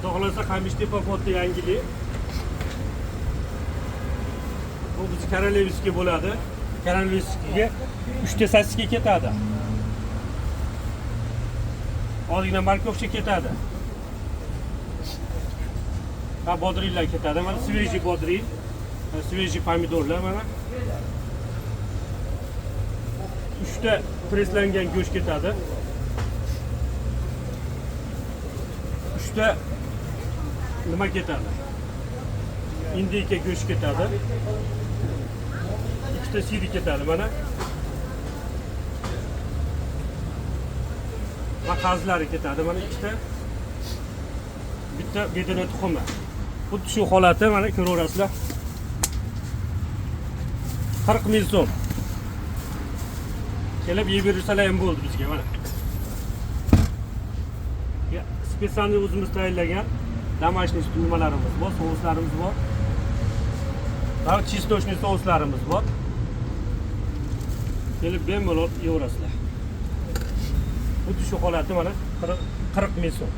Xudo xolasa Qamishtepa porti yangilik. Bu biz Korolevskiy bo'ladi. Korolevskiyga 3 ta sassiga ketadi. Oldindan Markovcha ketadi. Va bodringlar ketadi. Mana svejiy bodring, svejiy pomidorlar mana. 3 ta preslangan go'sht ketadi. 3 ta nima ketadi? Indika go'sht ketadi. 2 ta siri ketadi mana. Va qazlari ketadi mana 2 ta. Bitta bedana tuxumi. Xuddi shu holati mana ko'raverasizlar. 40 ming so'm. Kelib yeb bersalar ham bo'ldi bizga mana. Spesialni o'zimiz tayyorlagan домашний nimalarimiz bor, souslarimiz bor. Va chistochniy souslarimiz bor. Kelib bemalol yeyaverasizlar. Xuddi shu holati mana 40 ming so'm.